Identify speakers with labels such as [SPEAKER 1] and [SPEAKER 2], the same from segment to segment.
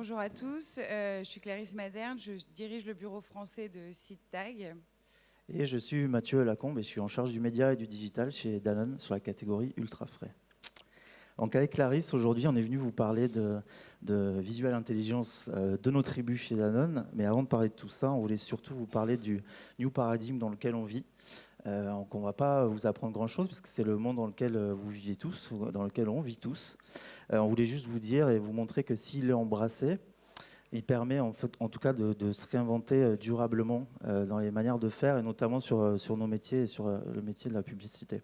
[SPEAKER 1] Bonjour à tous, je suis Clarisse Maderne, je dirige le bureau français de SeedTag.
[SPEAKER 2] Et je suis Mathieu Lacombe et je suis en charge du média et du digital chez Danone sur la catégorie ultra frais. Donc avec Clarisse, aujourd'hui, on est venu vous parler de Visual Intelligence de nos tribus chez Danone. Mais avant de parler de tout ça, on voulait surtout vous parler du New Paradigm dans lequel on vit. Donc on ne va pas vous apprendre grand-chose parce que c'est le monde dans lequel vous vivez tous, ou dans lequel on vit tous. On voulait juste vous dire et vous montrer que s'il est embrassé, il permet en tout cas de se réinventer durablement dans les manières de faire et notamment sur nos métiers et sur le métier de la publicité.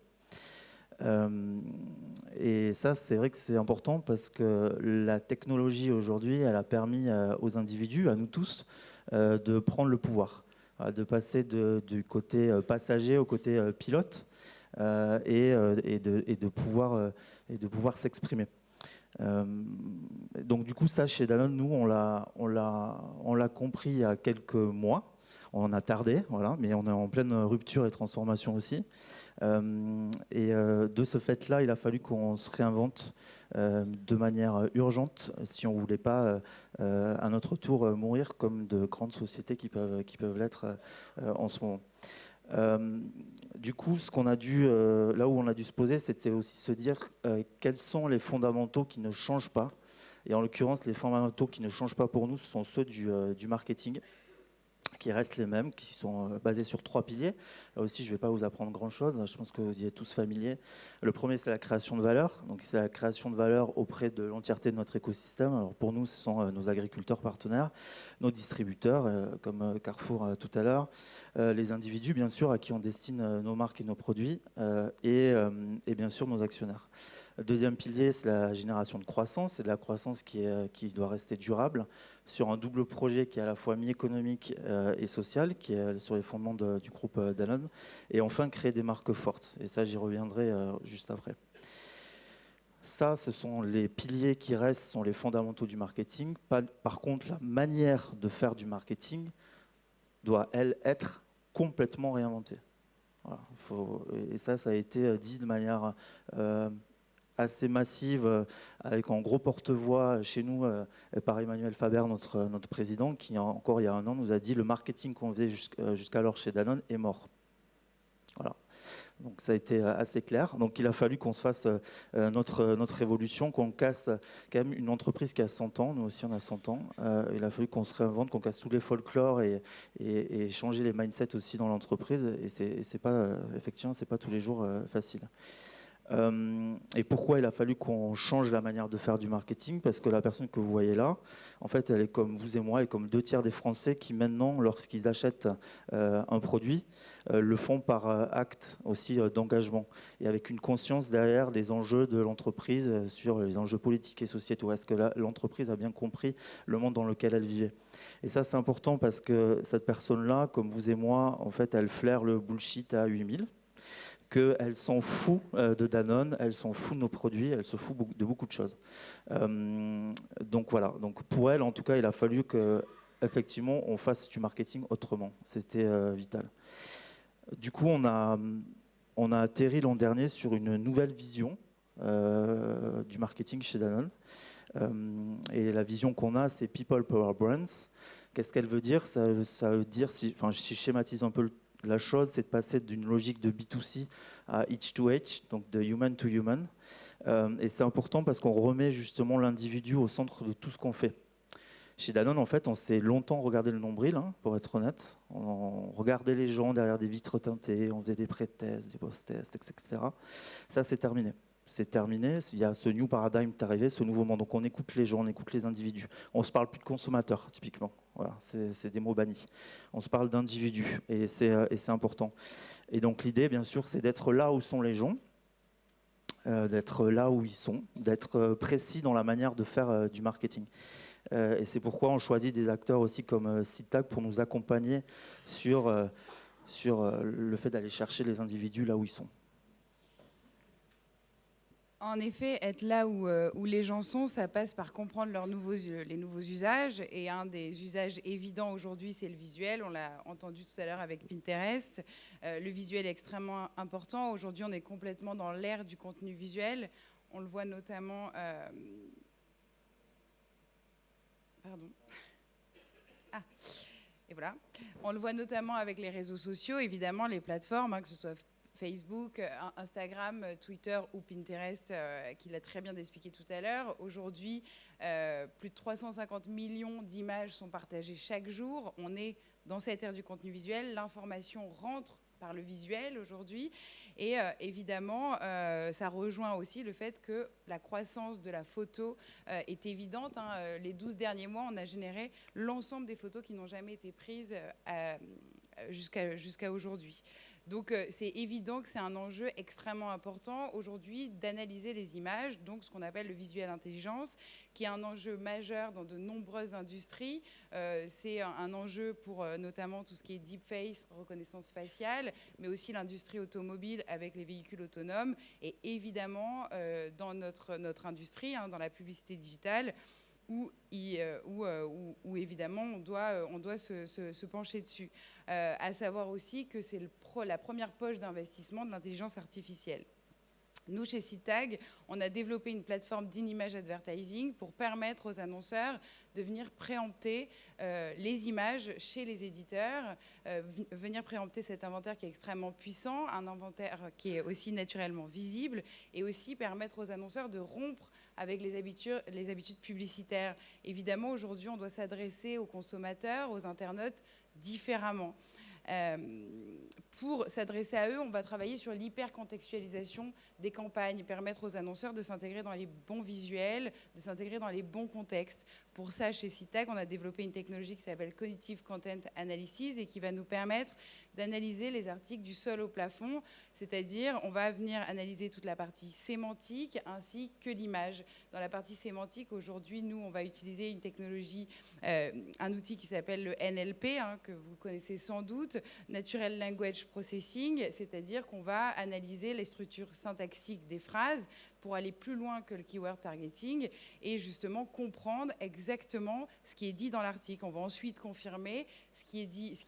[SPEAKER 2] Et ça, c'est vrai que c'est important parce que la technologie aujourd'hui, elle a permis aux individus, à nous tous, de prendre le pouvoir, de passer du côté passager au côté pilote et de pouvoir s'exprimer. Donc du coup, ça, chez Danone, nous, on l'a compris il y a quelques mois. On a tardé, voilà, mais on est en pleine rupture et transformation aussi. De ce fait-là, il a fallu qu'on se réinvente de manière urgente si on ne voulait pas à notre tour mourir comme de grandes sociétés qui peuvent l'être en ce moment. Du coup, ce qu'on a dû, là où on a dû se poser, c'était aussi se dire quels sont les fondamentaux qui ne changent pas. Et en l'occurrence, les fondamentaux qui ne changent pas pour nous, ce sont ceux du marketing, qui restent les mêmes, qui sont basés sur 3 piliers. Là aussi, je ne vais pas vous apprendre grand-chose, je pense que vous y êtes tous familiers. Le premier, c'est la création de valeur. Donc, c'est la création de valeur auprès de l'entièreté de notre écosystème. Alors, pour nous, ce sont nos agriculteurs partenaires, nos distributeurs, comme Carrefour tout à l'heure, les individus, bien sûr, à qui on destine nos marques et nos produits, et bien sûr, nos actionnaire. Le deuxième pilier, c'est la génération de croissance. C'est de la croissance qui doit rester durable sur un double projet qui est à la fois mi-économique et social, qui est sur les fondements du groupe Danone. Et enfin, créer des marques fortes. Et ça, j'y reviendrai juste après. Ça, ce sont les piliers qui restent, sont les fondamentaux du marketing. Par contre, la manière de faire du marketing doit, elle, être complètement réinventée. Voilà, et ça a été dit de manière assez massive, avec en gros porte-voix chez nous par Emmanuel Faber, notre président, qui encore il y a un an nous a dit le marketing qu'on faisait jusqu'alors chez Danone est mort. Voilà. Donc ça a été assez clair. Donc il a fallu qu'on se fasse notre révolution, qu'on casse quand même une entreprise qui a 100 ans, nous aussi on a 100 ans. Il a fallu qu'on se réinvente, qu'on casse tous les folklores et changer les mindsets aussi dans l'entreprise. Et c'est pas, effectivement, c'est pas tous les jours facile. Et pourquoi il a fallu qu'on change la manière de faire du marketing? Parce que la personne que vous voyez là, en fait, elle est comme vous et moi, elle est comme 2 tiers des Français qui maintenant, lorsqu'ils achètent un produit, le font par acte aussi d'engagement et avec une conscience derrière les enjeux de l'entreprise sur les enjeux politiques et sociétaux. Est-ce que l'entreprise a bien compris le monde dans lequel elle vivait? Et ça, c'est important parce que cette personne-là, comme vous et moi, en fait, elle flaire le bullshit à 8000. Qu'elle s'en fout de Danone, elle s'en fout de nos produits, elle se fout de beaucoup de choses. Donc voilà, donc pour elle, en tout cas, il a fallu que effectivement on fasse du marketing autrement. C'était vital. Du coup, on a atterri l'an dernier sur une nouvelle vision du marketing chez Danone. Et la vision qu'on a, c'est People Power Brands. Qu'est-ce qu'elle veut dire? Ça veut dire, si je schématise un peu la chose, c'est de passer d'une logique de B2C à H2H, donc de human to human. Et c'est important parce qu'on remet justement l'individu au centre de tout ce qu'on fait. Chez Danone, en fait, on s'est longtemps regardé le nombril, hein, pour être honnête. On regardait les gens derrière des vitres teintées, on faisait des pré-tests, des post-tests, etc. Ça, c'est terminé. C'est terminé. Il y a ce new paradigm qui est arrivé, ce nouveau monde. Donc on écoute les gens, on écoute les individus. On ne se parle plus de consommateurs, typiquement. Voilà, c'est des mots bannis. On se parle d'individus et c'est important. Et donc l'idée, bien sûr, c'est d'être là où sont les gens, d'être là où ils sont, d'être précis dans la manière de faire du marketing. Et c'est pourquoi on choisit des acteurs aussi comme SeedTag pour nous accompagner sur le fait d'aller chercher les individus là où ils sont.
[SPEAKER 1] En effet, être là où les gens sont, ça passe par comprendre les nouveaux usages. Et un des usages évidents aujourd'hui, c'est le visuel. On l'a entendu tout à l'heure avec Pinterest. Le visuel est extrêmement important. Aujourd'hui, on est complètement dans l'ère du contenu visuel. On le voit notamment... Pardon. Ah, et voilà. On le voit notamment avec les réseaux sociaux, évidemment, les plateformes, hein, que ce soit Facebook, Instagram, Twitter ou Pinterest, qui l'a très bien expliqué tout à l'heure. Aujourd'hui, plus de 350 millions d'images sont partagées chaque jour. On est dans cette ère du contenu visuel. L'information rentre par le visuel aujourd'hui. Et évidemment, ça rejoint aussi le fait que la croissance de la photo est évidente. Hein. Les 12 derniers mois, on a généré l'ensemble des photos qui n'ont jamais été prises jusqu'à aujourd'hui. Donc c'est évident que c'est un enjeu extrêmement important aujourd'hui d'analyser les images, donc ce qu'on appelle le visuel intelligence, qui est un enjeu majeur dans de nombreuses industries. C'est un enjeu pour notamment tout ce qui est deepface, reconnaissance faciale, mais aussi l'industrie automobile avec les véhicules autonomes, et évidemment dans notre industrie, hein, dans la publicité digitale, où évidemment on doit se pencher dessus. À savoir aussi que c'est la première poche d'investissement de l'intelligence artificielle. Nous, chez SeedTag, on a développé une plateforme d'in-image advertising pour permettre aux annonceurs de venir préempter les images chez les éditeurs, venir préempter cet inventaire qui est extrêmement puissant, un inventaire qui est aussi naturellement visible, et aussi permettre aux annonceurs de rompre avec les habitudes publicitaires. Évidemment, aujourd'hui, on doit s'adresser aux consommateurs, aux internautes différemment. Pour s'adresser à eux, on va travailler sur l'hyper-contextualisation des campagnes, permettre aux annonceurs de s'intégrer dans les bons visuels, de s'intégrer dans les bons contextes. Pour ça, chez SeedTag, on a développé une technologie qui s'appelle Cognitive Content Analysis et qui va nous permettre d'analyser les articles du sol au plafond, c'est-à-dire on va venir analyser toute la partie sémantique ainsi que l'image. Dans la partie sémantique, aujourd'hui, nous, on va utiliser une technologie, un outil qui s'appelle le NLP, hein, que vous connaissez sans doute, Natural Language Processing, c'est-à-dire qu'on va analyser les structures syntaxiques des phrases pour aller plus loin que le keyword targeting et justement comprendre exactement ce qui est dit dans l'article. On va ensuite confirmer ce qui est dit, ce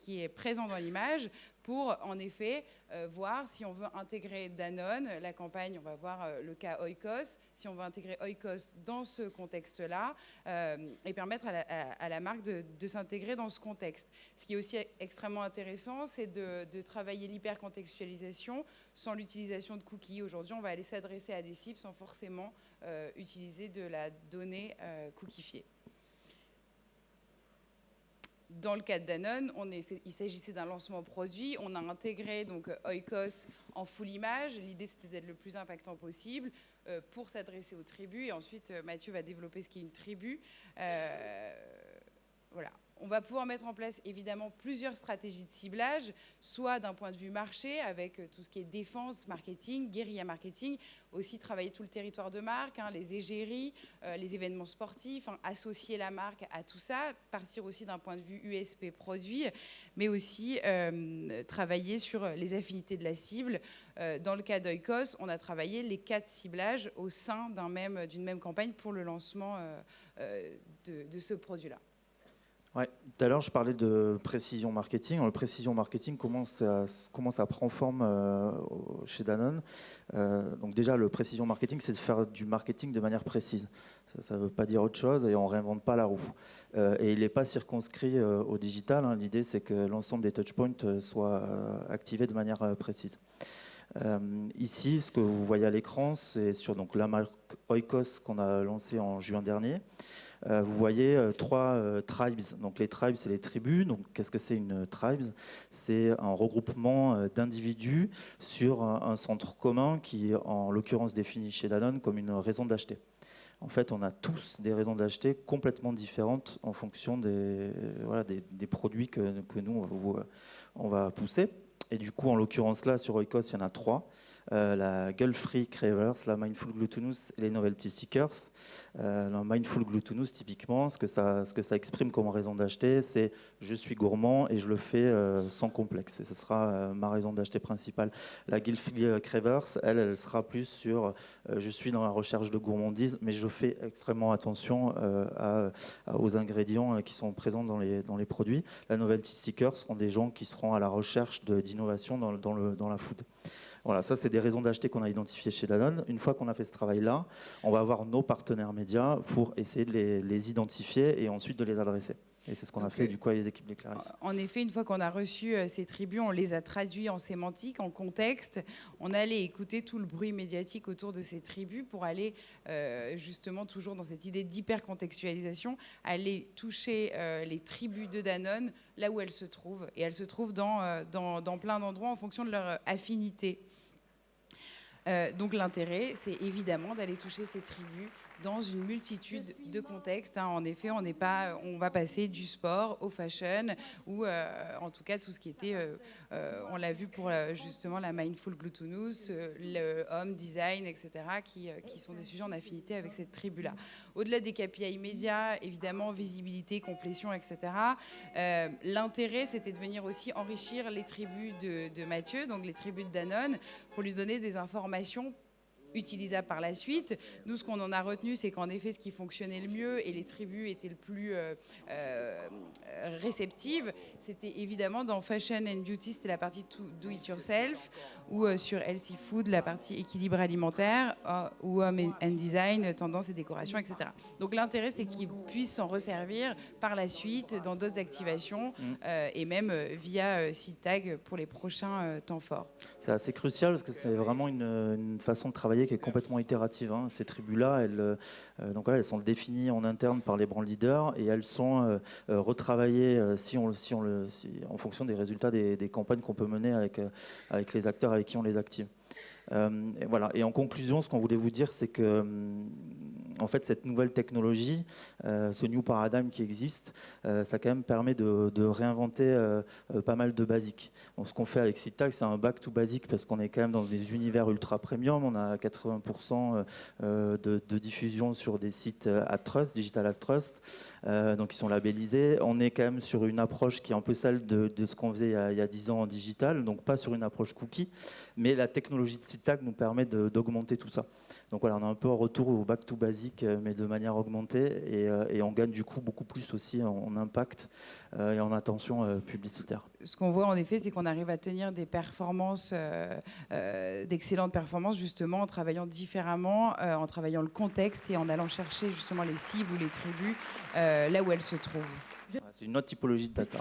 [SPEAKER 1] qui est présent dans l'image pour en effet voir si on veut intégrer Danone, la campagne, on va voir le cas Oikos, si on veut intégrer Oikos dans ce contexte-là et permettre à la marque de s'intégrer dans ce contexte. Ce qui est aussi extrêmement intéressant, c'est de travailler l'hypercontextualisation sans l'utilisation de cookies. Aujourd'hui, on va aller s'adresser à des cibles sans forcément utiliser de la donnée cookifiée. Dans le cas de Danone, il s'agissait d'un lancement produit. On a intégré donc Oikos en full image. L'idée, c'était d'être le plus impactant possible pour s'adresser aux tribus. Et ensuite, Mathieu va développer ce qu'est une tribu. Voilà. On va pouvoir mettre en place évidemment plusieurs stratégies de ciblage, soit d'un point de vue marché, avec tout ce qui est défense, marketing, guérilla marketing, aussi travailler tout le territoire de marque, hein, les égéries, les événements sportifs, hein, associer la marque à tout ça, partir aussi d'un point de vue USP produit, mais aussi travailler sur les affinités de la cible. Dans le cas d'Oikos, on a travaillé les 4 ciblages au sein d'une même campagne pour le lancement de ce produit-là.
[SPEAKER 2] Ouais, tout à l'heure, je parlais de précision marketing. Le précision marketing, comment ça prend forme chez Danone. Donc déjà, le précision marketing, c'est de faire du marketing de manière précise. Ça ne veut pas dire autre chose et on ne réinvente pas la roue. Et il n'est pas circonscrit au digital. Hein. L'idée, c'est que l'ensemble des touchpoints soient activés de manière précise. Ici, ce que vous voyez à l'écran, c'est sur donc, la marque Oikos qu'on a lancée en juin dernier. Vous voyez 3 tribes. Donc les tribes, c'est les tribus. Donc qu'est-ce que c'est une tribe? C'est un regroupement d'individus sur un centre commun qui, en l'occurrence, définit chez Danone comme une raison d'acheter. En fait, on a tous des raisons d'acheter complètement différentes en fonction des produits que nous, on va pousser. Et du coup, en l'occurrence là, sur Oikos, il y en a 3. La Guilt-Free Cravers, la Mindful Gluttonous et les Novelty Seekers. Dans Mindful Gluttonous, typiquement, ce que ça exprime comme raison d'acheter, c'est je suis gourmand et je le fais sans complexe. Et ce sera ma raison d'acheter principale. La Guilt-Free Cravers, elle sera plus sur je suis dans la recherche de gourmandise, mais je fais extrêmement attention aux ingrédients qui sont présents dans les produits. La Novelty Seekers seront des gens qui seront à la recherche d'innovation dans la food. Voilà, ça, c'est des raisons d'acheter qu'on a identifiées chez Danone. Une fois qu'on a fait ce travail-là, on va avoir nos partenaires médias pour essayer de les identifier et ensuite de les adresser. Et c'est ce qu'on a fait du coup avec les équipes des Clarisse.
[SPEAKER 1] En effet, une fois qu'on a reçu ces tribus, on les a traduits en sémantique, en contexte. On allait écouter tout le bruit médiatique autour de ces tribus pour aller justement toujours dans cette idée d'hyper-contextualisation, aller toucher les tribus de Danone là où elles se trouvent. Et elles se trouvent dans plein d'endroits en fonction de leur affinité. Donc l'intérêt, c'est évidemment d'aller toucher ces tribus dans une multitude de contextes. En effet, on va passer du sport au fashion, ou en tout cas tout ce qui était, on l'a vu pour justement la mindful glutinous, le home design, etc., qui sont des sujets en affinité avec cette tribu-là. Au-delà des KPI médias, évidemment, visibilité, complétion, etc., l'intérêt, c'était de venir aussi enrichir les tribus de Mathieu, donc les tribus de Danone, pour lui donner des informations utilisable par la suite. Nous, ce qu'on en a retenu, c'est qu'en effet, ce qui fonctionnait le mieux et les tribus étaient le plus réceptives, c'était évidemment dans Fashion and Beauty, c'était la partie Do It Yourself, ou sur Healthy Food, la partie équilibre alimentaire, ou Home and Design, tendance et décoration, etc. Donc l'intérêt, c'est qu'ils puissent s'en resservir par la suite dans d'autres activations et même via SeedTag pour les prochains temps forts.
[SPEAKER 2] C'est assez crucial parce que c'est vraiment une façon de travailler qui est complètement itérative. Ces tribus-là, elles sont définies en interne par les brand leaders et elles sont retravaillées en fonction des résultats des campagnes qu'on peut mener avec les acteurs avec qui on les active. Et voilà. Et en conclusion, ce qu'on voulait vous dire, c'est que en fait, cette nouvelle technologie, ce new paradigm qui existe, ça quand même permet de réinventer pas mal de basiques. Donc, ce qu'on fait avec SeedTag, c'est un back to basic parce qu'on est quand même dans des univers ultra premium. On a 80% de diffusion sur des sites at trust, digital at trust, donc ils sont labellisés. On est quand même sur une approche qui est un peu celle de ce qu'on faisait il y a 10 ans en digital, donc pas sur une approche cookie, mais la technologie de SeedTag nous permet d'augmenter tout ça. Donc voilà, on a un peu un retour au back to basic, mais de manière augmentée, et on gagne du coup beaucoup plus aussi en impact et en attention publicitaire.
[SPEAKER 1] Ce qu'on voit en effet, c'est qu'on arrive à tenir des performances, d'excellentes performances, justement en travaillant différemment, en travaillant le contexte et en allant chercher justement les cibles ou les tribus là où elles se trouvent.
[SPEAKER 2] C'est une autre typologie de data.